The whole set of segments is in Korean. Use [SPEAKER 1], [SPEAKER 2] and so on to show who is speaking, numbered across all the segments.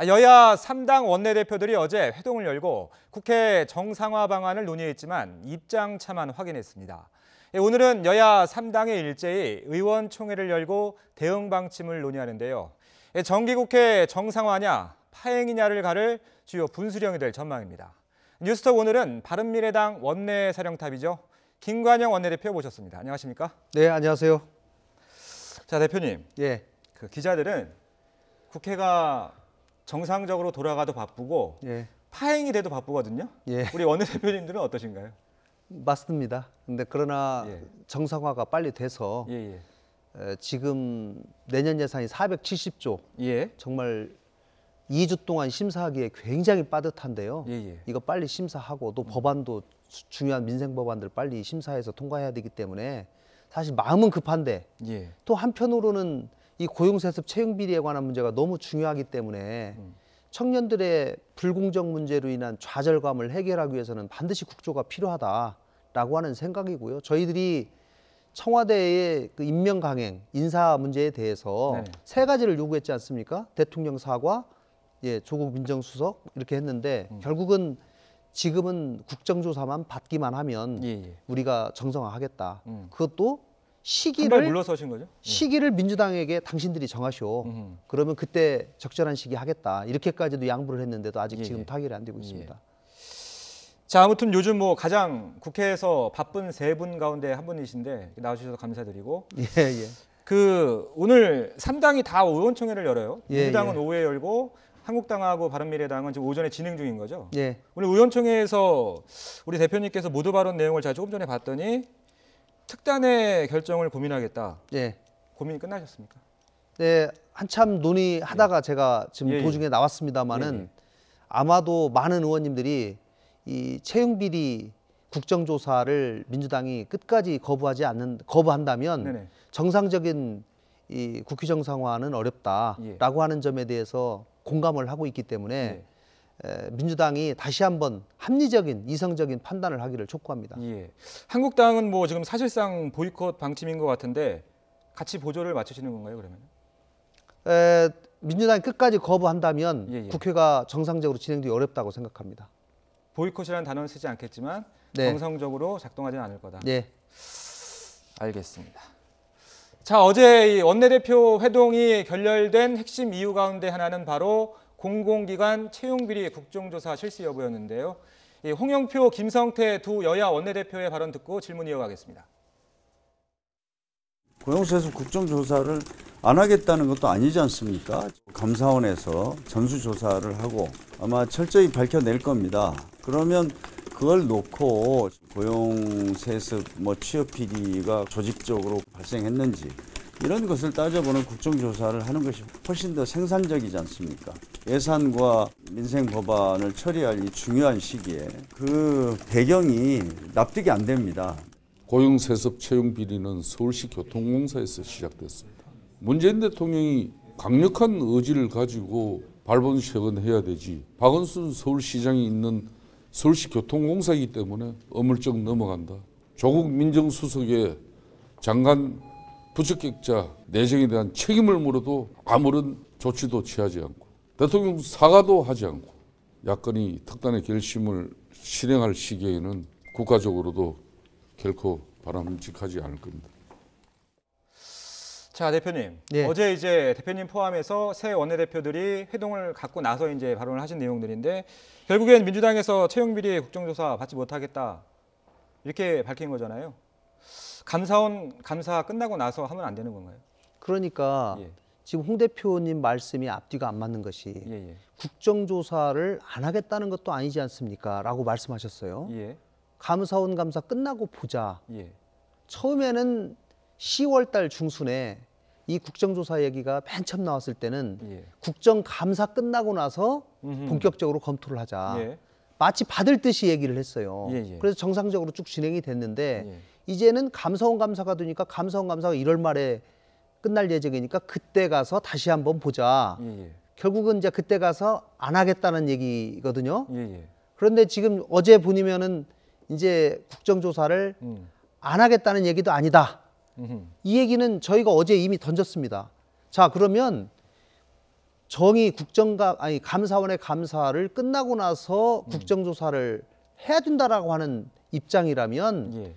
[SPEAKER 1] 여야 3당 원내대표들이 어제 회동을 열고 국회 정상화 방안을 논의했지만 입장차만 확인했습니다. 오늘은 여야 3당의 일제히 의원총회를 열고 대응 방침을 논의하는데요. 정기국회 정상화냐 파행이냐를 가를 주요 분수령이 될 전망입니다. 뉴스톡 오늘은 바른미래당 원내사령탑이죠. 김관영 원내대표 모셨습니다. 안녕하십니까?
[SPEAKER 2] 네, 안녕하세요.
[SPEAKER 1] 자, 대표님.
[SPEAKER 2] 예.
[SPEAKER 1] 기자들은 국회가 정상적으로 돌아가도 바쁘고 파행이 돼도 바쁘거든요. 우리 원내대표님들은 어떠신가요?
[SPEAKER 2] 맞습니다. 근데 그러나 정상화가 빨리 돼서 지금 내년 예산이 470조 정말 2주 동안 심사하기에 굉장히 빠듯한데요. 이거 빨리 심사하고 또 법안도 중요한 민생 법안들 빨리 심사해서 통과해야 되기 때문에 사실 마음은 급한데 또 한편으로는 이 고용세습 채용비리에 관한 문제가 너무 중요하기 때문에 청년들의 불공정 문제로 인한 좌절감을 해결하기 위해서는 반드시 국조가 필요하다라고 하는 생각이고요. 저희들이 청와대의 그 임명 강행, 인사 문제에 대해서 세 가지를 요구했지 않습니까? 대통령 사과, 조국 민정수석 이렇게 했는데 결국은 지금은 국정조사만 받기만 하면 우리가 정상화하겠다. 그것도 시기를
[SPEAKER 1] 물러서신 거죠?
[SPEAKER 2] 시기를 민주당에게 당신들이 정하시오. 그러면 그때 적절한 시기 하겠다. 이렇게까지도 양보를 했는데도 아직 지금 타결이 안 되고 있습니다.
[SPEAKER 1] 자, 아무튼 요즘 가장 국회에서 바쁜 세 분 가운데 한 분이신데 나와주셔서 감사드리고. 오늘 3당이 다 의원총회를 열어요. 민주당은 오후에 열고 한국당하고 바른미래당은 지금 오전에 진행 중인 거죠. 오늘 의원총회에서 우리 대표님께서 모두 발언 내용을 제가 조금 전에 봤더니 특단의 결정을 고민하겠다. 고민이 끝나셨습니까?
[SPEAKER 2] 네, 한참 논의하다가 제가 지금 도중에 나왔습니다만은 아마도 많은 의원님들이 이 채용비리 국정조사를 민주당이 끝까지 거부한다면 정상적인 이 국회 정상화는 어렵다라고 하는 점에 대해서 공감을 하고 있기 때문에 민주당이 다시 한번 합리적인 이성적인 판단을 하기를 촉구합니다.
[SPEAKER 1] 한국당은 지금 사실상 보이콧 방침인 것 같은데 같이 보조를 맞추시는 건가요, 그러면?
[SPEAKER 2] 민주당이 끝까지 거부한다면 국회가 정상적으로 진행되기 어렵다고 생각합니다.
[SPEAKER 1] 보이콧이라는 단어는 쓰지 않겠지만 정상적으로 작동하지는 않을 거다. 알겠습니다. 자, 어제 이 원내대표 회동이 결렬된 핵심 이유 가운데 하나는 바로 공공기관 채용비리 국정조사 실시 여부였는데요. 홍영표, 김성태 두 여야 원내대표의 발언 듣고 질문 이어가겠습니다.
[SPEAKER 3] 고용세습 국정조사를 안 하겠다는 것도 아니지 않습니까? 감사원에서 전수조사를 하고 아마 철저히 밝혀낼 겁니다. 그러면 그걸 놓고 고용세습, 취업비리가 조직적으로 발생했는지 이런 것을 따져보는 국정조사를 하는 것이 훨씬 더 생산적이지 않습니까? 예산과 민생 법안을 처리할 이 중요한 시기에 그 배경이 납득이 안 됩니다.
[SPEAKER 4] 고용세습 채용비리는 서울시 교통공사에서 시작됐습니다. 문재인 대통령이 강력한 의지를 가지고 발본색원해야 되지. 박원순 서울시장이 있는 서울시 교통공사이기 때문에 어물쩍 넘어간다. 조국 민정수석의 장관 부적격자 내정에 대한 책임을 물어도 아무런 조치도 취하지 않고 대통령 사과도 하지 않고 야권이 특단의 결심을 실행할 시기에는 국가적으로도 결코 바람직하지 않을 겁니다.
[SPEAKER 1] 자, 대표님. 어제 이제 대표님 포함해서 새 원내대표들이 회동을 갖고 나서 이제 발언을 하신 내용들인데 결국엔 민주당에서 채용비리 국정조사 받지 못하겠다 이렇게 밝힌 거잖아요. 감사원 감사 끝나고 나서 하면 안 되는 건가요?
[SPEAKER 2] 그러니까 지금 홍 대표님 말씀이 앞뒤가 안 맞는 것이 국정조사를 안 하겠다는 것도 아니지 않습니까? 라고 말씀하셨어요. 감사원 감사 끝나고 보자. 처음에는 10월 달 중순에 이 국정조사 얘기가 맨 처음 나왔을 때는 국정감사 끝나고 나서 본격적으로 검토를 하자. 마치 받을 듯이 얘기를 했어요. 그래서 정상적으로 쭉 진행이 됐는데 이제는 감사원 감사가 되니까 감사원 감사가 1월 말에 끝날 예정이니까 그때 가서 다시 한번 보자. 결국은 이제 그때 가서 안 하겠다는 얘기거든요. 그런데 지금 어제 보니면은 이제 국정조사를 안 하겠다는 얘기도 아니다. 이 얘기는 저희가 어제 이미 던졌습니다. 자, 그러면 정의 감사원의 감사를 끝나고 나서 국정조사를 해야 된다라고 하는 입장이라면
[SPEAKER 1] 예.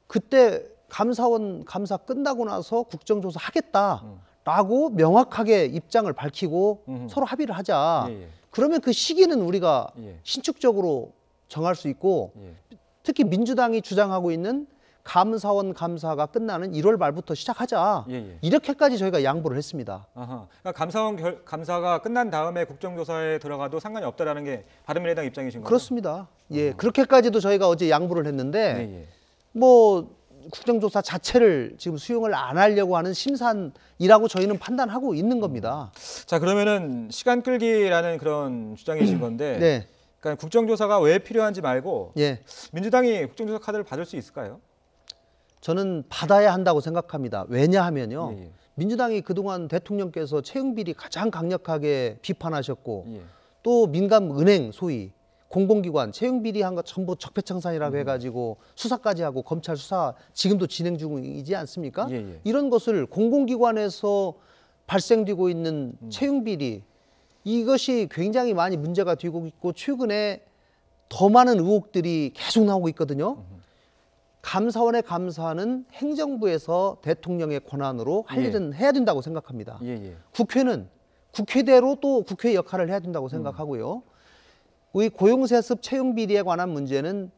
[SPEAKER 2] 그때 감사원 감사 끝나고 나서 국정조사 하겠다라고 명확하게 입장을 밝히고 서로 합의를 하자.
[SPEAKER 1] 예, 예.
[SPEAKER 2] 그러면 그 시기는 우리가
[SPEAKER 1] 예.
[SPEAKER 2] 신축적으로 정할 수 있고
[SPEAKER 1] 예.
[SPEAKER 2] 특히 민주당이 주장하고 있는 감사원 감사가 끝나는 1월 말부터 시작하자.
[SPEAKER 1] 예, 예.
[SPEAKER 2] 이렇게까지 저희가 양보를 했습니다.
[SPEAKER 1] 아하. 그러니까 감사원 감사가 끝난 다음에 국정조사에 들어가도 상관이 없다라는 게 바른미래당 입장이신 거죠?
[SPEAKER 2] 그렇습니다. 예, 그렇게까지도 저희가 어제 양보를 했는데
[SPEAKER 1] 예, 예.
[SPEAKER 2] 뭐 국정조사 자체를 지금 수용을 안 하려고 하는 심산이라고 저희는 판단하고 있는 겁니다.
[SPEAKER 1] 자, 그러면은 시간 끌기라는 그런 주장이신 건데
[SPEAKER 2] 네,
[SPEAKER 1] 그러니까 국정조사가 왜 필요한지 말고
[SPEAKER 2] 예,
[SPEAKER 1] 민주당이 국정조사 카드를 받을 수 있을까요?
[SPEAKER 2] 저는 받아야 한다고 생각합니다. 왜냐하면요,
[SPEAKER 1] 예, 예.
[SPEAKER 2] 민주당이 그동안 대통령께서 채용비리 가장 강력하게 비판하셨고
[SPEAKER 1] 예.
[SPEAKER 2] 또 민간 은행 소위 공공기관 채용비리한 거 전부 적폐청산이라고 해가지고 수사까지 하고 검찰 수사 지금도 진행 중이지 않습니까?
[SPEAKER 1] 예, 예.
[SPEAKER 2] 이런 것을 공공기관에서 발생되고 있는 채용비리 이것이 굉장히 많이 문제가 되고 있고 최근에 더 많은 의혹들이 계속 나오고 있거든요. 감사원의 감사는 행정부에서 대통령의 권한으로 할
[SPEAKER 1] 예.
[SPEAKER 2] 일은 해야 된다고 생각합니다.
[SPEAKER 1] 예, 예.
[SPEAKER 2] 국회는 국회대로 또 국회 역할을 해야 된다고 생각하고요. 이 고용세습 채용비리에 관한 문제는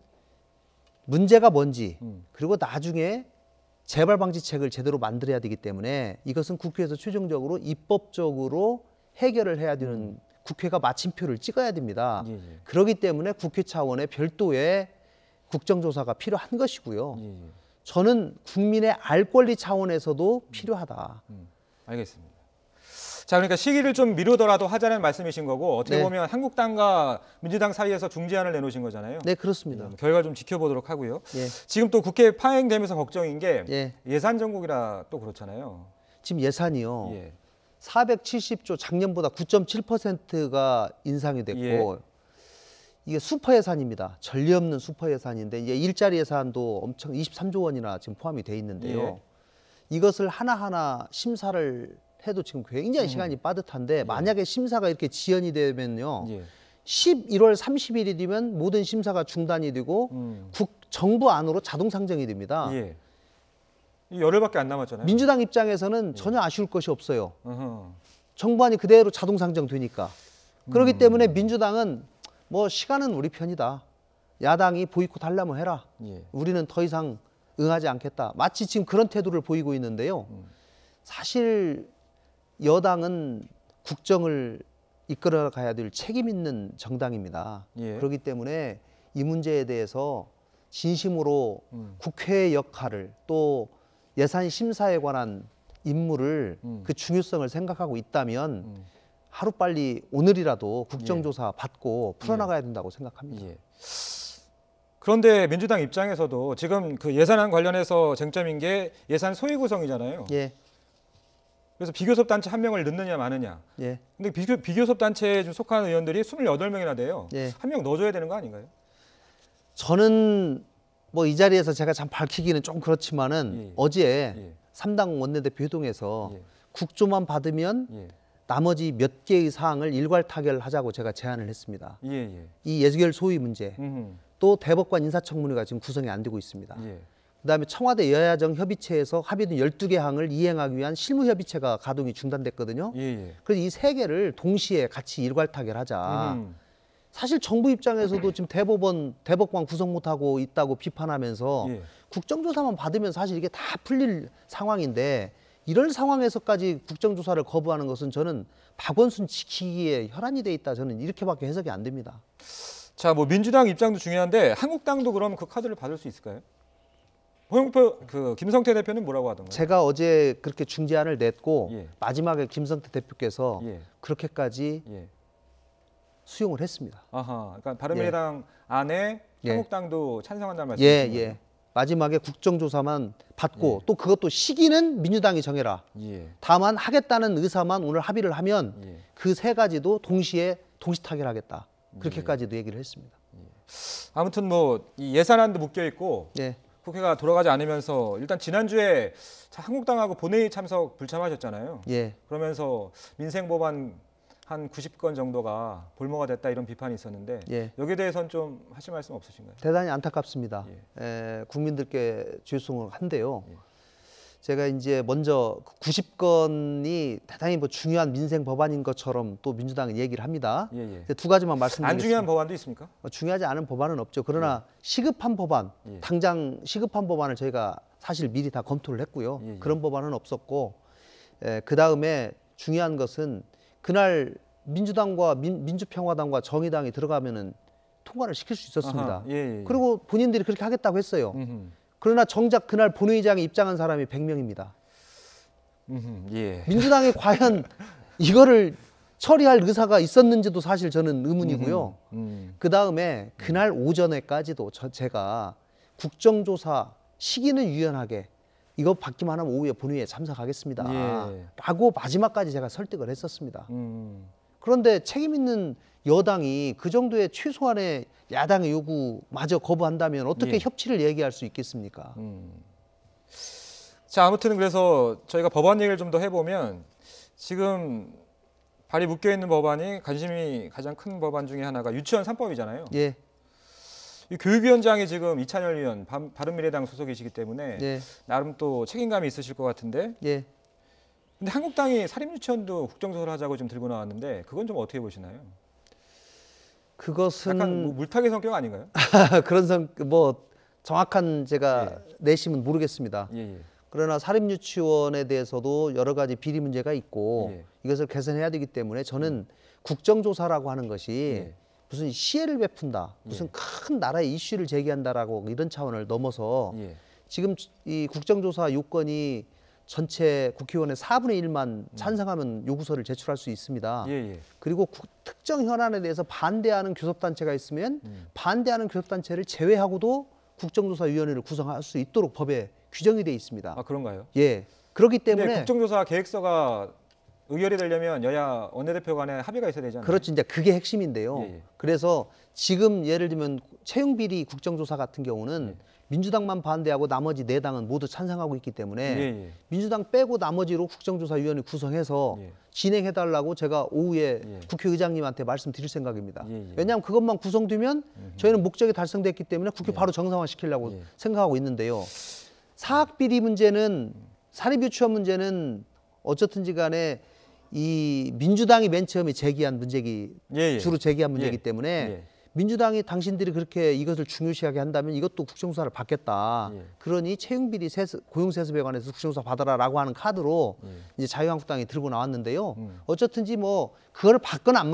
[SPEAKER 2] 문제가 뭔지 그리고 나중에 재발 방지책을 제대로 만들어야 되기 때문에 이것은 국회에서 최종적으로 입법적으로 해결을 해야 되는 국회가 마침표를 찍어야 됩니다.
[SPEAKER 1] 예, 예.
[SPEAKER 2] 그렇기 때문에 국회 차원의 별도의 국정조사가 필요한 것이고요.
[SPEAKER 1] 예, 예.
[SPEAKER 2] 저는 국민의 알 권리 차원에서도 필요하다.
[SPEAKER 1] 알겠습니다. 자, 그러니까 시기를 좀 미루더라도 하자는 말씀이신 거고 어떻게
[SPEAKER 2] 네.
[SPEAKER 1] 보면 한국당과 민주당 사이에서 중재안을 내놓으신 거잖아요.
[SPEAKER 2] 네, 그렇습니다.
[SPEAKER 1] 결과 좀 지켜보도록 하고요.
[SPEAKER 2] 예.
[SPEAKER 1] 지금 또 국회 파행되면서 걱정인 게
[SPEAKER 2] 예.
[SPEAKER 1] 예산 정국이라 또 그렇잖아요.
[SPEAKER 2] 지금 예산이요.
[SPEAKER 1] 예.
[SPEAKER 2] 470조 작년보다 9.7%가 인상이 됐고
[SPEAKER 1] 예.
[SPEAKER 2] 이게 슈퍼 예산입니다. 전례 없는 슈퍼 예산인데 이제 일자리 예산도 엄청 23조 원이나 지금 포함이 돼 있는데요.
[SPEAKER 1] 예.
[SPEAKER 2] 이것을 하나하나 심사를 해도 지금 굉장히 시간이 빠듯한데 만약에 심사가 이렇게 지연이 되면요.
[SPEAKER 1] 예.
[SPEAKER 2] 11월 30일이 되면 모든 심사가 중단이 되고 정부 안으로 자동 상정이 됩니다.
[SPEAKER 1] 예. 이 열흘밖에 안 남았잖아요.
[SPEAKER 2] 민주당 입장에서는 전혀 아쉬울 것이 없어요.
[SPEAKER 1] 어허.
[SPEAKER 2] 정부안이 그대로 자동 상정되니까. 그렇기 때문에 민주당은 뭐 시간은 우리 편이다. 야당이 보이콧 하려면 해라.
[SPEAKER 1] 예.
[SPEAKER 2] 우리는 더 이상 응하지 않겠다. 마치 지금 그런 태도를 보이고 있는데요. 사실 여당은 국정을 이끌어 가야 될 책임 있는 정당입니다.
[SPEAKER 1] 예.
[SPEAKER 2] 그렇기 때문에 이 문제에 대해서 진심으로 국회의 역할을 또 예산 심사에 관한 임무를 그 중요성을 생각하고 있다면 하루빨리 오늘이라도 국정조사 받고 풀어나가야 된다고 생각합니다.
[SPEAKER 1] 예. 그런데 민주당 입장에서도 지금 그 예산안 관련해서 쟁점인 게 예산 소위 구성이잖아요.
[SPEAKER 2] 예,
[SPEAKER 1] 그래서 비교섭 단체 한 명을 넣느냐 마느냐.
[SPEAKER 2] 예,
[SPEAKER 1] 근데 비교섭 단체에 좀 속한 의원들이 28명이나 돼요.
[SPEAKER 2] 예.
[SPEAKER 1] 한 명 넣어줘야 되는 거 아닌가요?
[SPEAKER 2] 저는 뭐 이 자리에서 제가 참 밝히기는 좀 그렇지만은
[SPEAKER 1] 예.
[SPEAKER 2] 어제
[SPEAKER 1] 예.
[SPEAKER 2] 3당 원내대표 회동에서
[SPEAKER 1] 예.
[SPEAKER 2] 국조만 받으면
[SPEAKER 1] 예.
[SPEAKER 2] 나머지 몇 개의 사항을 일괄 타결하자고 제가 제안을 했습니다.
[SPEAKER 1] 예, 예.
[SPEAKER 2] 이 예결 소위 문제,
[SPEAKER 1] 음.
[SPEAKER 2] 또 대법관 인사청문회가 지금 구성이 안 되고 있습니다.
[SPEAKER 1] 예.
[SPEAKER 2] 그다음에 청와대 여야정 협의체에서 합의된 12개 항을 이행하기 위한 실무협의체가 가동이 중단됐거든요.
[SPEAKER 1] 예, 예.
[SPEAKER 2] 그래서 이 세 개를 동시에 같이 일괄 타결하자.
[SPEAKER 1] 음.
[SPEAKER 2] 사실 정부 입장에서도 지금 대법관 구성 못하고 있다고 비판하면서
[SPEAKER 1] 예.
[SPEAKER 2] 국정조사만 받으면 사실 이게 다 풀릴 상황인데 이런 상황에서까지 국정조사를 거부하는 것은 저는 박원순 지키기에 혈안이 돼 있다. 저는 이렇게밖에 해석이 안 됩니다.
[SPEAKER 1] 자, 뭐 민주당 입장도 중요한데 한국당도 그럼 그 카드를 받을 수 있을까요? 홍영표 그 김성태 대표는 뭐라고 하던가요?
[SPEAKER 2] 제가 어제 그렇게 중재안을 냈고
[SPEAKER 1] 예.
[SPEAKER 2] 마지막에 김성태 대표께서
[SPEAKER 1] 예.
[SPEAKER 2] 그렇게까지
[SPEAKER 1] 예.
[SPEAKER 2] 수용을 했습니다.
[SPEAKER 1] 아하. 그러니까 바른미래당 안에
[SPEAKER 2] 예.
[SPEAKER 1] 한국당도 찬성한다는
[SPEAKER 2] 예,
[SPEAKER 1] 말씀이신
[SPEAKER 2] 예.
[SPEAKER 1] 거죠?
[SPEAKER 2] 마지막에 국정조사만 받고 또 그것도 시기는 민주당이 정해라.
[SPEAKER 1] 예.
[SPEAKER 2] 다만 하겠다는 의사만 오늘 합의를 하면
[SPEAKER 1] 예.
[SPEAKER 2] 그 세 가지도 동시에 동시 타결하겠다. 그렇게까지도 얘기를 했습니다.
[SPEAKER 1] 아무튼 뭐 이 예산안도 묶여 있고
[SPEAKER 2] 예,
[SPEAKER 1] 국회가 돌아가지 않으면서 일단 지난주에 한국당하고 본회의 참석 불참하셨잖아요.
[SPEAKER 2] 예,
[SPEAKER 1] 그러면서 민생 법안 한 90건 정도가 볼모가 됐다 이런 비판이 있었는데
[SPEAKER 2] 예.
[SPEAKER 1] 여기에 대해서는 좀 하실 말씀 없으신가요?
[SPEAKER 2] 대단히 안타깝습니다.
[SPEAKER 1] 예.
[SPEAKER 2] 국민들께 죄송을 한데요.
[SPEAKER 1] 예.
[SPEAKER 2] 제가 이제 먼저 90건이 대단히 뭐 중요한 민생 법안인 것처럼 또 민주당은 얘기를 합니다.
[SPEAKER 1] 예, 예.
[SPEAKER 2] 두 가지만 말씀드리겠습니다.
[SPEAKER 1] 안 중요한 법안도 있습니까?
[SPEAKER 2] 중요하지 않은 법안은 없죠. 그러나 시급한 법안,
[SPEAKER 1] 예.
[SPEAKER 2] 당장 시급한 법안을 저희가 사실 미리 다 검토를 했고요.
[SPEAKER 1] 예, 예.
[SPEAKER 2] 그런 법안은 없었고, 그 다음에 중요한 것은 그날 민주당과 민주평화당과 정의당이 들어가면은 통과를 시킬 수 있었습니다.
[SPEAKER 1] 아하, 예, 예.
[SPEAKER 2] 그리고 본인들이 그렇게 하겠다고 했어요.
[SPEAKER 1] 음흠.
[SPEAKER 2] 그러나 정작 그날 본회의장에 입장한 사람이 100명입니다.
[SPEAKER 1] 예.
[SPEAKER 2] 민주당이 과연 이거를 처리할 의사가 있었는지도 사실 저는 의문이고요. 그 다음에 그날 오전에까지도 제가 국정조사 시기는 유연하게 이거 받기만 하면 오후에 본회의에 참석하겠습니다.
[SPEAKER 1] 예.
[SPEAKER 2] 라고 마지막까지 제가 설득을 했었습니다. 그런데 책임 있는 여당이 그 정도의 최소한의 야당의 요구마저 거부한다면 어떻게
[SPEAKER 1] 예.
[SPEAKER 2] 협치를 얘기할 수 있겠습니까?
[SPEAKER 1] 자, 아무튼 그래서 저희가 법안 얘기를 좀 더 해보면 지금 발이 묶여있는 법안이 관심이 가장 큰 법안 중에 하나가 유치원 3법이잖아요.
[SPEAKER 2] 예,
[SPEAKER 1] 이 교육위원장이 지금 이찬열 의원 바른미래당 소속이시기 때문에
[SPEAKER 2] 예,
[SPEAKER 1] 나름 또 책임감이 있으실 것 같은데
[SPEAKER 2] 예.
[SPEAKER 1] 근데 한국당이 사립유치원도 국정조사를 하자고 좀 들고 나왔는데 그건 좀 어떻게 보시나요?
[SPEAKER 2] 그것은
[SPEAKER 1] 약간 뭐 물타기 성격 아닌가요?
[SPEAKER 2] 그런 뭐 정확한 제가 내심은 모르겠습니다.
[SPEAKER 1] 예, 예.
[SPEAKER 2] 그러나 사립유치원에 대해서도 여러 가지 비리 문제가 있고
[SPEAKER 1] 예.
[SPEAKER 2] 이것을 개선해야 되기 때문에 저는 국정조사라고 하는 것이 무슨 시혜를 베푼다, 무슨 큰 나라의 이슈를 제기한다라고 이런 차원을 넘어서
[SPEAKER 1] 예.
[SPEAKER 2] 지금 이 국정조사 요건이 전체 국회의원의 4분의 1만 찬성하면 요구서를 제출할 수 있습니다.
[SPEAKER 1] 예, 예.
[SPEAKER 2] 그리고 특정 현안에 대해서 반대하는 교섭단체가 있으면 반대하는 교섭단체를 제외하고도 국정조사위원회를 구성할 수 있도록 법에 규정이 돼 있습니다.
[SPEAKER 1] 아, 그런가요?
[SPEAKER 2] 예, 그렇기
[SPEAKER 1] 근데
[SPEAKER 2] 때문에
[SPEAKER 1] 국정조사 계획서가 의결이 되려면 여야 원내대표 간에 합의가 있어야 되잖아요.
[SPEAKER 2] 그렇죠. 이제 그게 핵심인데요.
[SPEAKER 1] 예, 예.
[SPEAKER 2] 그래서 지금 예를 들면 채용비리 국정조사 같은 경우는 민주당만 반대하고 나머지 4당은 모두 찬성하고 있기 때문에
[SPEAKER 1] 예, 예.
[SPEAKER 2] 민주당 빼고 나머지로 국정조사위원회 구성해서
[SPEAKER 1] 예.
[SPEAKER 2] 진행해달라고 제가 오후에
[SPEAKER 1] 예.
[SPEAKER 2] 국회의장님한테 말씀드릴 생각입니다.
[SPEAKER 1] 예, 예.
[SPEAKER 2] 왜냐하면 그것만 구성되면 저희는 목적이 달성됐기 때문에 국회 바로 정상화시키려고
[SPEAKER 1] 예.
[SPEAKER 2] 생각하고 있는데요. 사학비리 문제는 사립유치원 문제는 어쨌든지 간에 이 민주당이 맨 처음에 제기한 문제기
[SPEAKER 1] 예, 예.
[SPEAKER 2] 주로 제기한 문제이기
[SPEAKER 1] 예.
[SPEAKER 2] 때문에
[SPEAKER 1] 예.
[SPEAKER 2] 민주당이 당신들이 그렇게 이것을 중요시하게 한다면 이것도 국정조사를 받겠다.
[SPEAKER 1] 예.
[SPEAKER 2] 그러니 채용비리 고용세습에 관해서 국정조사 받아라라고 하는 카드로 이제 자유한국당이 들고 나왔는데요. 어쨌든지 뭐 그걸 받거나 안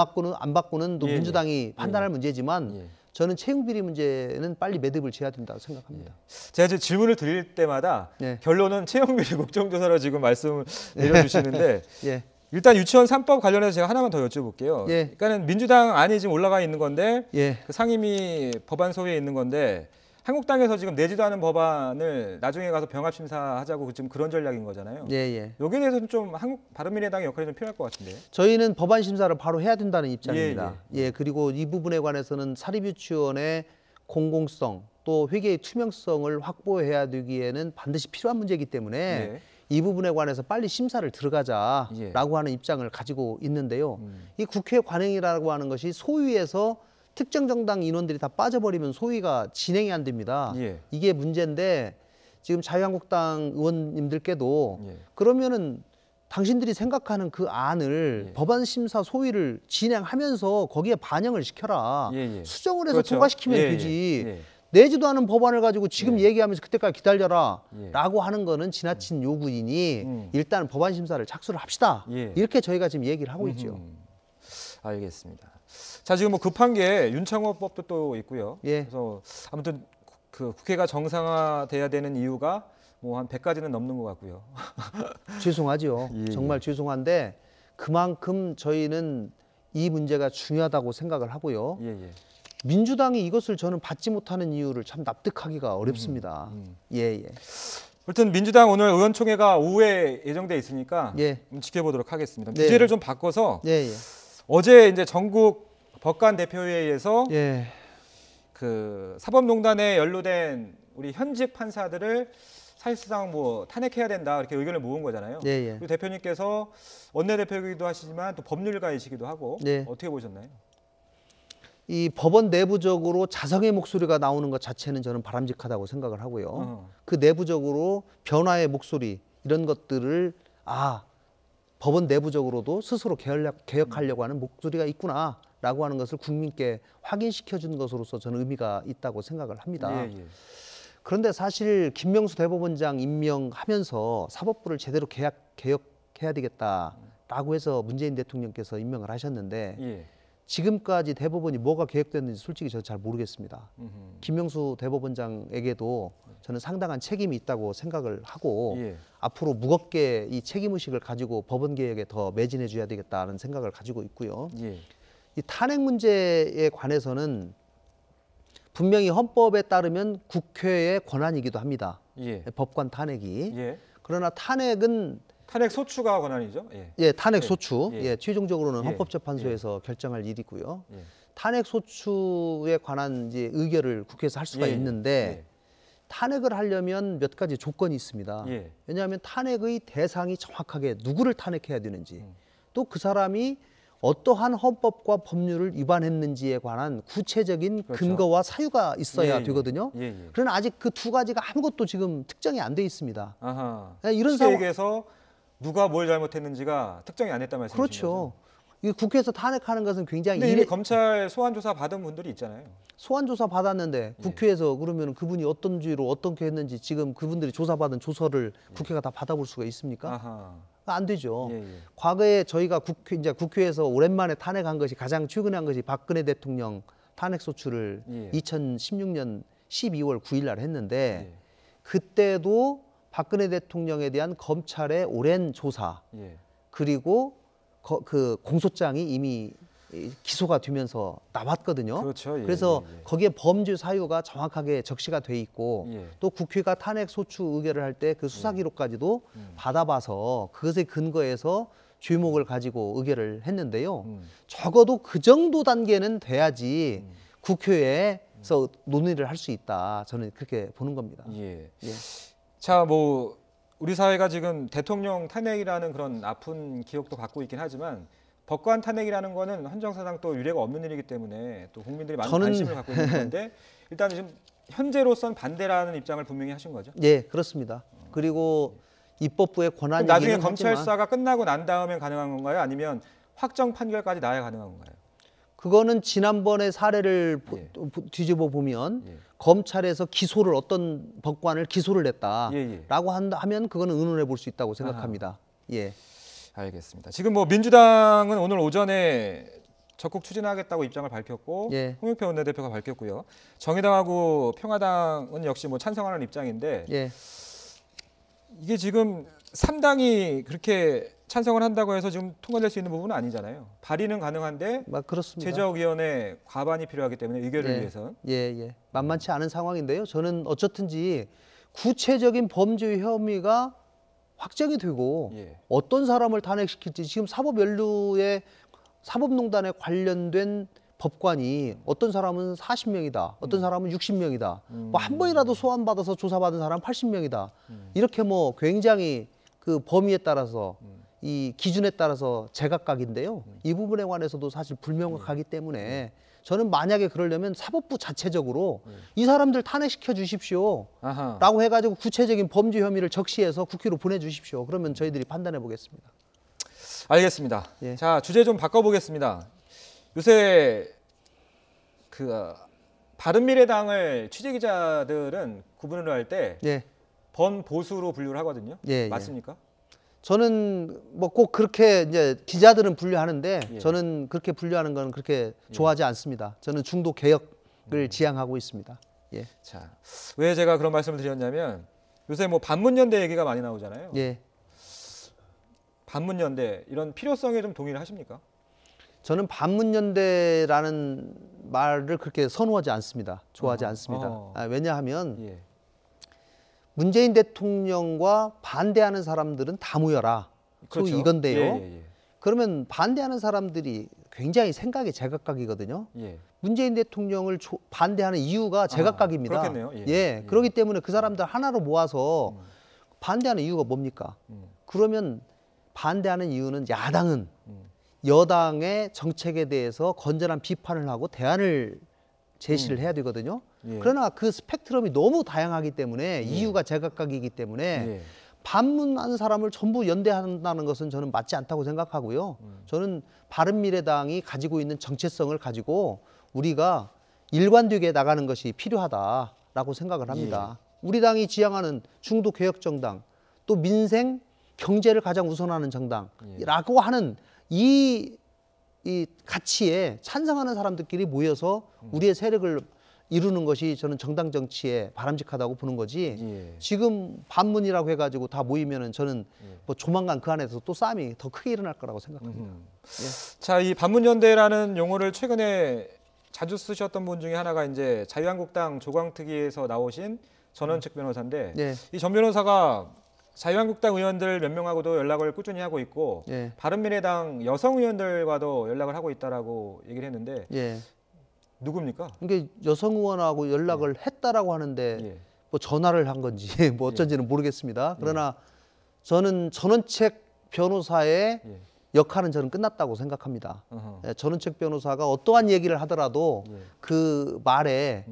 [SPEAKER 2] 받고는 또
[SPEAKER 1] 예,
[SPEAKER 2] 민주당이 판단할 문제지만
[SPEAKER 1] 예.
[SPEAKER 2] 저는 채용비리 문제는 빨리 매듭을 지어야 된다고 생각합니다.
[SPEAKER 1] 제가 이제 질문을 드릴 때마다
[SPEAKER 2] 예.
[SPEAKER 1] 결론은 채용비리 국정조사로 지금 말씀을 내려주시는데
[SPEAKER 2] 예.
[SPEAKER 1] 일단 유치원 3법 관련해서 제가 하나만 더 여쭤볼게요.
[SPEAKER 2] 예.
[SPEAKER 1] 그러니까는 민주당 안이 지금 올라가 있는 건데
[SPEAKER 2] 예.
[SPEAKER 1] 그 상임위 법안 소위에 있는 건데 한국당에서 지금 내지도 않은 법안을 나중에 가서 병합 심사하자고 지금 그런 전략인 거잖아요.
[SPEAKER 2] 예, 예.
[SPEAKER 1] 여기에 대해서는 좀 한국 바른미래당의 역할이 좀 필요할 것 같은데요.
[SPEAKER 2] 저희는 법안 심사를 바로 해야 된다는 입장입니다. 예, 그리고 이 부분에 관해서는 사립유치원의 공공성 또 회계의 투명성을 확보해야 되기에는 반드시 필요한 문제이기 때문에
[SPEAKER 1] 예.
[SPEAKER 2] 이 부분에 관해서 빨리 심사를 들어가자라고
[SPEAKER 1] 예.
[SPEAKER 2] 하는 입장을 가지고 있는데요. 이 국회 관행이라고 하는 것이 소위에서 특정 정당 인원들이 다 빠져버리면 소위가 진행이 안 됩니다.
[SPEAKER 1] 예.
[SPEAKER 2] 이게 문제인데 지금 자유한국당 의원님들께도
[SPEAKER 1] 예.
[SPEAKER 2] 그러면은 당신들이 생각하는 그 안을
[SPEAKER 1] 예.
[SPEAKER 2] 법안 심사 소위를 진행하면서 거기에 반영을 시켜라.
[SPEAKER 1] 예, 예.
[SPEAKER 2] 수정을 해서
[SPEAKER 1] 그렇죠.
[SPEAKER 2] 통과시키면
[SPEAKER 1] 예,
[SPEAKER 2] 되지.
[SPEAKER 1] 예.
[SPEAKER 2] 내지도 않은 법안을 가지고 지금 얘기하면서 그때까지 기다려라
[SPEAKER 1] 예.
[SPEAKER 2] 라고 하는 거는 지나친 요구이니 일단 법안 심사를 착수를 합시다.
[SPEAKER 1] 예.
[SPEAKER 2] 이렇게 저희가 지금 얘기를 하고 있죠.
[SPEAKER 1] 알겠습니다. 자, 지금 뭐 급한 게 윤창호법도 또 있고요.
[SPEAKER 2] 예.
[SPEAKER 1] 그래서 아무튼 그 국회가 정상화돼야 되는 이유가 뭐 한 100가지는 넘는 것 같고요.
[SPEAKER 2] 죄송하죠.
[SPEAKER 1] 예,
[SPEAKER 2] 정말 죄송한데 그만큼 저희는 이 문제가 중요하다고 생각을 하고요.
[SPEAKER 1] 예, 예.
[SPEAKER 2] 민주당이 이것을 저는 받지 못하는 이유를 참 납득하기가 어렵습니다. 예, 예.
[SPEAKER 1] 아무튼 민주당 오늘 의원총회가 오후에 예정돼 있으니까
[SPEAKER 2] 예.
[SPEAKER 1] 지켜보도록 하겠습니다.
[SPEAKER 2] 네.
[SPEAKER 1] 주제를 좀 바꿔서
[SPEAKER 2] 예, 예.
[SPEAKER 1] 어제 이제 전국 법관 대표회의에서
[SPEAKER 2] 예.
[SPEAKER 1] 그 사법농단에 연루된 우리 현직 판사들을 사실상 뭐 탄핵해야 된다 이렇게 의견을 모은 거잖아요.
[SPEAKER 2] 예, 예.
[SPEAKER 1] 그리고 대표님께서 원내대표이기도 하시지만 또 법률가이시기도 하고
[SPEAKER 2] 예.
[SPEAKER 1] 어떻게 보셨나요?
[SPEAKER 2] 이 법원 내부적으로 자성의 목소리가 나오는 것 자체는 저는 바람직하다고 생각을 하고요. 그 내부적으로 변화의 목소리 이런 것들을 법원 내부적으로도 스스로 개혁하려고 하는 목소리가 있구나라고 하는 것을 국민께 확인시켜 준 것으로서 저는 의미가 있다고 생각을 합니다.
[SPEAKER 1] 예, 예.
[SPEAKER 2] 그런데 사실 김명수 대법원장 임명하면서 사법부를 제대로 개혁해야 되겠다라고 해서 문재인 대통령께서 임명을 하셨는데
[SPEAKER 1] 예.
[SPEAKER 2] 지금까지 대법원이 뭐가 개혁됐는지 솔직히 저 잘 모르겠습니다. 김명수 대법원장에게도 저는 상당한 책임이 있다고 생각을 하고
[SPEAKER 1] 예.
[SPEAKER 2] 앞으로 무겁게 이 책임의식을 가지고 법원 개혁에 더 매진해 줘야 되겠다는 생각을 가지고 있고요.
[SPEAKER 1] 예.
[SPEAKER 2] 이 탄핵 문제에 관해서는 분명히 헌법에 따르면 국회의 권한이기도 합니다.
[SPEAKER 1] 예.
[SPEAKER 2] 법관 탄핵이.
[SPEAKER 1] 예.
[SPEAKER 2] 그러나 탄핵은
[SPEAKER 1] 탄핵 소추가 권한이죠. 예.
[SPEAKER 2] 예, 탄핵
[SPEAKER 1] 예.
[SPEAKER 2] 소추.
[SPEAKER 1] 예.
[SPEAKER 2] 예, 최종적으로는
[SPEAKER 1] 예.
[SPEAKER 2] 헌법재판소에서 결정할 일이고요.
[SPEAKER 1] 예.
[SPEAKER 2] 탄핵 소추에 관한 이제 의결을 국회에서 할 수가
[SPEAKER 1] 예.
[SPEAKER 2] 있는데 탄핵을 하려면 몇 가지 조건이 있습니다.
[SPEAKER 1] 예.
[SPEAKER 2] 왜냐하면 탄핵의 대상이 정확하게 누구를 탄핵해야 되는지 또 그 사람이 어떠한 헌법과 법률을 위반했는지에 관한 구체적인
[SPEAKER 1] 그렇죠.
[SPEAKER 2] 근거와 사유가 있어야
[SPEAKER 1] 예, 예.
[SPEAKER 2] 되거든요.
[SPEAKER 1] 예, 예.
[SPEAKER 2] 그러나 아직 그 두 가지가 아무것도 지금 특정이 안 돼 있습니다.
[SPEAKER 1] 아하.
[SPEAKER 2] 이런
[SPEAKER 1] 쉽게
[SPEAKER 2] 상황
[SPEAKER 1] 얘기해서 누가 뭘 잘못했는지가 특정이 안 됐단 말씀이신
[SPEAKER 2] 그렇죠.
[SPEAKER 1] 거죠.
[SPEAKER 2] 이 국회에서 탄핵하는 것은 굉장히
[SPEAKER 1] 근데 이미 검찰 소환 조사 받은 분들이 있잖아요.
[SPEAKER 2] 소환 조사 받았는데 국회에서 그러면 그분이 어떤 죄로 어떻게 했는지 지금 그분들이 조사받은 조서를 국회가 다 받아볼 수가 있습니까?
[SPEAKER 1] 아하.
[SPEAKER 2] 안 되죠.
[SPEAKER 1] 예, 예.
[SPEAKER 2] 과거에 저희가 국회에서 오랜만에 탄핵한 것이 가장 최근에 한 것이 박근혜 대통령 탄핵 소추를
[SPEAKER 1] 예.
[SPEAKER 2] 2016년 12월 9일 날 했는데
[SPEAKER 1] 예.
[SPEAKER 2] 그때도 박근혜 대통령에 대한 검찰의 오랜 조사
[SPEAKER 1] 예.
[SPEAKER 2] 그리고 그 공소장이 이미 기소가 되면서 나왔거든요.
[SPEAKER 1] 그렇죠. 예,
[SPEAKER 2] 그래서
[SPEAKER 1] 예, 예.
[SPEAKER 2] 거기에 범죄 사유가 정확하게 적시가 돼 있고
[SPEAKER 1] 예.
[SPEAKER 2] 또 국회가 탄핵 소추 의결을 할 때 그 수사 기록까지도 받아봐서 그것에 근거해서 죄목을 가지고 의결을 했는데요. 적어도 그 정도 단계는 돼야지 국회에서 논의를 할 수 있다. 저는 그렇게 보는 겁니다.
[SPEAKER 1] 예.
[SPEAKER 2] 예.
[SPEAKER 1] 자, 뭐 우리 사회가 지금 대통령 탄핵이라는 그런 아픈 기억도 갖고 있긴 하지만 법관 탄핵이라는 거는 헌정사상 또 유례가 없는 일이기 때문에 또 국민들이 많은 관심을 갖고 있는 건데 일단 지금 현재로선 반대라는 입장을 분명히 하신 거죠.
[SPEAKER 2] 예, 그렇습니다. 그리고 입법부의 권한이
[SPEAKER 1] 나중에 검찰 수사가 끝나고 난 다음에 가능한 건가요? 아니면 확정 판결까지 나야 가능한 건가요?
[SPEAKER 2] 그거는 지난번의 사례를 뒤집어 보면 검찰에서 기소를 어떤 법관을 기소를 냈다라고 하면 그거는 의논해 볼 수 있다고 생각합니다. 예.
[SPEAKER 1] 알겠습니다. 지금 뭐 민주당은 오늘 오전에 적극 추진하겠다고 입장을 밝혔고 홍영표 원내대표가 밝혔고요. 정의당하고 평화당은 역시 뭐 찬성하는 입장인데 이게 지금 3당이 그렇게 찬성을 한다고 해서 지금 통과될 수 있는 부분은 아니잖아요. 발의는 가능한데
[SPEAKER 2] 그렇습니다.
[SPEAKER 1] 제적위원회 과반이 필요하기 때문에 의결을 위해서
[SPEAKER 2] 만만치 않은 상황인데요. 저는 어쨌든지 구체적인 범죄 혐의가 확정이 되고 어떤 사람을 탄핵시킬지 지금 사법연루에 사법농단에 관련된 법관이 어떤 사람은 40명이다. 어떤 사람은 60명이다. 뭐 한 번이라도 소환받아서 조사받은 사람 80명이다. 이렇게 뭐 굉장히 그 범위에 따라서 이 기준에 따라서 제각각인데요. 이 부분에 관해서도 사실 불명확하기 때문에 저는 만약에 그러려면 사법부 자체적으로 이 사람들 탄핵시켜 주십시오 라고 해가지고 구체적인 범죄 혐의를 적시해서 국회로 보내주십시오. 그러면 저희들이 판단해 보겠습니다.
[SPEAKER 1] 알겠습니다. 자, 주제 좀 바꿔보겠습니다. 요새 그 바른미래당을 취재기자들은 구분을 할 때 번보수로 분류를 하거든요. 맞습니까?
[SPEAKER 2] 저는 뭐 꼭 그렇게 이제 기자들은 분류하는데 저는 그렇게 분류하는 건 그렇게 좋아하지 않습니다. 저는 중도 개혁을 지향하고 있습니다.
[SPEAKER 1] 자, 왜 제가 그런 말씀을 드렸냐면 요새 뭐 반문연대 얘기가 많이 나오잖아요. 반문연대 이런 필요성에 좀 동의를 하십니까?
[SPEAKER 2] 저는 반문연대라는 말을 그렇게 선호하지 않습니다. 좋아하지 않습니다. 왜냐하면 문재인 대통령과 반대하는 사람들은 다 모여라. 그렇죠. 이건데요. 그러면 반대하는 사람들이 굉장히 생각이 제각각이거든요.
[SPEAKER 1] 예.
[SPEAKER 2] 문재인 대통령을 반대하는 이유가 제각각입니다.
[SPEAKER 1] 그렇겠네요. 예.
[SPEAKER 2] 예. 그렇기 때문에 그 사람들 하나로 모아서 반대하는 이유가 뭡니까? 그러면 반대하는 이유는 야당은 여당의 정책에 대해서 건전한 비판을 하고 대안을 제시를 해야 되거든요.
[SPEAKER 1] 예.
[SPEAKER 2] 그러나 그 스펙트럼이 너무 다양하기 때문에 이유가 제각각이기 때문에
[SPEAKER 1] 예.
[SPEAKER 2] 반문하는 사람을 전부 연대한다는 것은 저는 맞지 않다고 생각하고요. 저는 바른미래당이 가지고 있는 정체성을 가지고 우리가 일관되게 나가는 것이 필요하다라고 생각을 합니다. 우리 당이 지향하는 중도 개혁 정당, 또 민생, 경제를 가장 우선하는 정당이라고 하는 이 가치에 찬성하는 사람들끼리 모여서 우리의 세력을 이루는 것이 저는 정당 정치에 바람직하다고 보는 거지. 지금 반문이라고 해가지고 다 모이면은 저는 뭐 조만간 그 안에서 또 싸움이 더 크게 일어날 거라고 생각합니다.
[SPEAKER 1] 자, 이 반문연대라는 용어를 최근에 자주 쓰셨던 분 중에 하나가 이제 자유한국당 조광특위에서 나오신 전원책 변호사인데 이 전 변호사가 자유한국당 의원들 몇 명하고도 연락을 꾸준히 하고 있고 바른미래당 여성 의원들과도 연락을 하고 있다라고 얘기를 했는데 누굽니까?
[SPEAKER 2] 이게 여성 의원하고 연락을 했다라고 하는데 뭐 전화를 한 건지 뭐 어쩐지는 모르겠습니다. 그러나 저는 전원책 변호사의 역할은 저는 끝났다고 생각합니다. 전원책 변호사가 어떠한 얘기를 하더라도 그 말에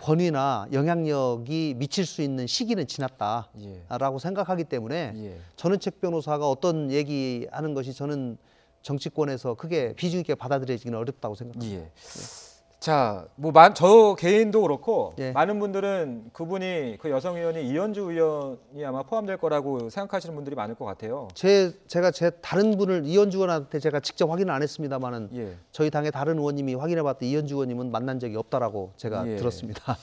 [SPEAKER 2] 권위나 영향력이 미칠 수 있는 시기는 지났다라고 생각하기 때문에 전원책 변호사가 어떤 얘기하는 것이 저는 정치권에서 크게 비중 있게 받아들여지기는 어렵다고 생각합니다.
[SPEAKER 1] 자, 뭐 저 개인도 그렇고 많은 분들은 그분이 그 여성 의원이 이현주 의원이 아마 포함될 거라고 생각하시는 분들이 많을 것 같아요.
[SPEAKER 2] 제가 다른 분을 이현주 의원한테 제가 직접 확인을 안 했습니다만은 저희 당의 다른 의원님이 확인해봤더니 이현주 의원님은 만난 적이 없다라고 제가 들었습니다.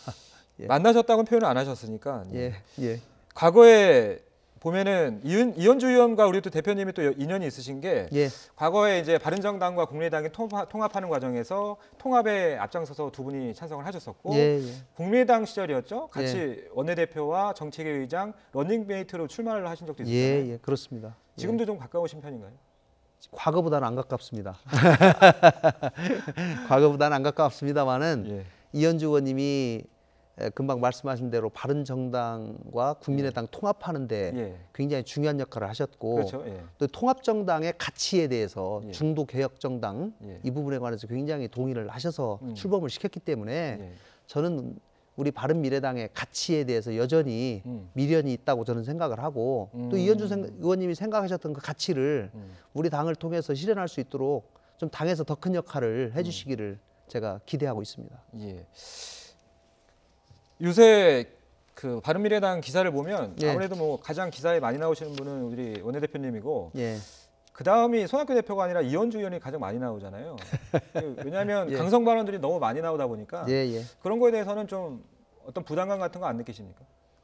[SPEAKER 1] 만나셨다고는 표현을 안 하셨으니까.
[SPEAKER 2] 예.
[SPEAKER 1] 과거에 보면은 이현주 의원과 우리 또 대표님이 또 인연이 있으신 게 과거에 이제 바른정당과 국민의당이 통합하는 과정에서 통합에 앞장서서 두 분이 찬성을 하셨었고 국민의당 시절이었죠. 같이 원내대표와 정책위 의장 러닝메이트로 출마를 하신 적도 있었잖아요.
[SPEAKER 2] 그렇습니다.
[SPEAKER 1] 지금도 좀 가까우신 편인가요?
[SPEAKER 2] 과거보다는 안 가깝습니다. 과거보다는 안 가깝습니다만은 이현주 의원님이 금방 말씀하신 대로 바른정당과 국민의당 통합하는데 굉장히 중요한 역할을 하셨고 또 통합정당의 가치에 대해서 중도개혁정당 이 부분에 관해서 굉장히 동의를 하셔서 출범을 시켰기 때문에 저는 우리 바른미래당의 가치에 대해서 여전히 미련이 있다고 저는 생각을 하고 또 이현주 의원님이 생각하셨던 그 가치를 우리 당을 통해서 실현할 수 있도록 좀 당에서 더 큰 역할을 해주시기를 제가 기대하고 있습니다.
[SPEAKER 1] 요새 그 바른미래당 기사를 보면 아무래도 뭐 가장 기사에 많이 나오시는 분은 우리 원내대표님이고 그 다음이 손학규 대표가 아니라 이현주 의원이 가장 많이 나오잖아요. 왜냐하면 강성 발언들이 너무 많이 나오다 보니까 그런 거에 대해서는 좀 어떤 부담감 같은 거 안 느끼십니까?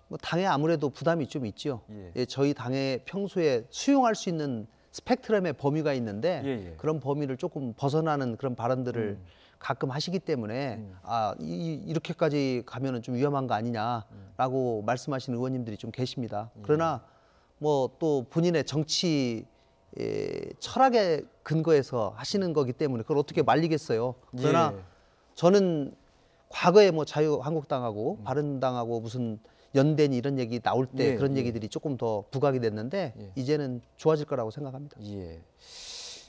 [SPEAKER 2] 뭐 당에 아무래도 부담이 좀 있죠. 저희 당에 평소에 수용할 수 있는 스펙트럼의 범위가 있는데 그런 범위를 조금 벗어나는 그런 발언들을 가끔 하시기 때문에 이렇게까지 가면은 좀 위험한 거 아니냐라고 말씀하시는 의원님들이 좀 계십니다. 그러나 뭐 또 본인의 정치 철학에 근거해서 하시는 거기 때문에 그걸 어떻게 말리겠어요. 그러나 저는 과거에 뭐 자유한국당하고 바른당하고 무슨 연대니 이런 얘기 나올 때 그런 얘기들이 조금 더 부각이 됐는데 이제는 좋아질 거라고 생각합니다.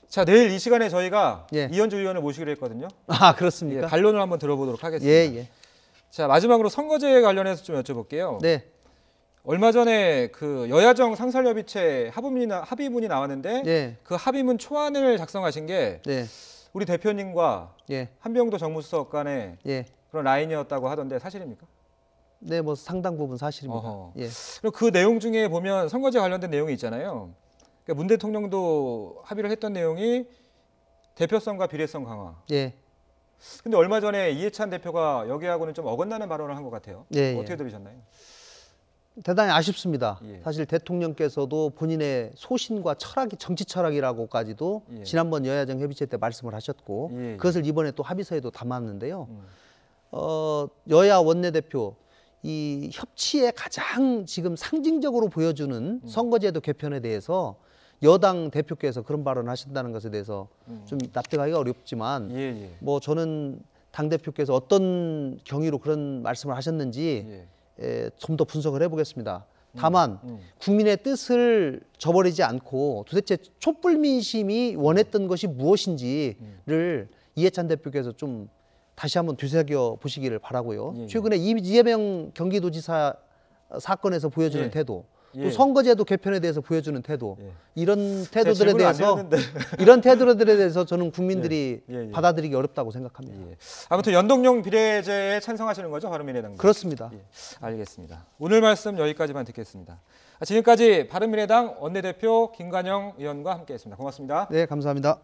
[SPEAKER 1] 자, 내일 이 시간에 저희가 이현주 의원을 모시기로 했거든요.
[SPEAKER 2] 그렇습니까?
[SPEAKER 1] 반론을 한번 들어보도록 하겠습니다. 자, 마지막으로 선거제 관련해서 좀 여쭤볼게요. 얼마 전에 그 여야정 상설협의체 합의문이 나왔는데 그 합의문 초안을 작성하신 게 우리 대표님과 한병도 정무수석 간의 그런 라인이었다고 하던데 사실입니까?
[SPEAKER 2] 네, 뭐 상당 부분 사실입니다.
[SPEAKER 1] 그리고 그 내용 중에 보면 선거제 관련된 내용이 있잖아요. 그러니까 문 대통령도 합의를 했던 내용이 대표성과 비례성 강화. 근데 얼마 전에 이해찬 대표가 여기하고는 좀 어긋나는 발언을 한 것 같아요. 어떻게 들으셨나요?
[SPEAKER 2] 대단히 아쉽습니다. 사실 대통령께서도 본인의 소신과 철학이 정치 철학이라고까지도 지난번 여야정 협의체 때 말씀을 하셨고 그것을 이번에 또 합의서에도 담았는데요. 여야 원내대표 이 협치에 가장 지금 상징적으로 보여주는 선거제도 개편에 대해서 여당 대표께서 그런 발언을 하신다는 것에 대해서 좀 납득하기가 어렵지만 뭐 저는 당 대표께서 어떤 경위로 그런 말씀을 하셨는지 좀 더 분석을 해보겠습니다. 다만 국민의 뜻을 저버리지 않고 도대체 촛불 민심이 원했던 것이 무엇인지를 이해찬 대표께서 좀 다시 한번 되새겨 보시기를 바라고요. 최근에 이재명 경기도지사 사건에서 보여주는 태도, 또 선거제도 개편에 대해서 보여주는 태도, 이런 태도들에 대해서 저는 국민들이 받아들이기 어렵다고 생각합니다.
[SPEAKER 1] 아무튼 연동형 비례제에 찬성하시는 거죠, 바른미래당?
[SPEAKER 2] 그렇습니다.
[SPEAKER 1] 알겠습니다. 오늘 말씀 여기까지만 듣겠습니다. 지금까지 바른미래당 원내대표 김관영 의원과 함께했습니다. 고맙습니다.
[SPEAKER 2] 네, 감사합니다.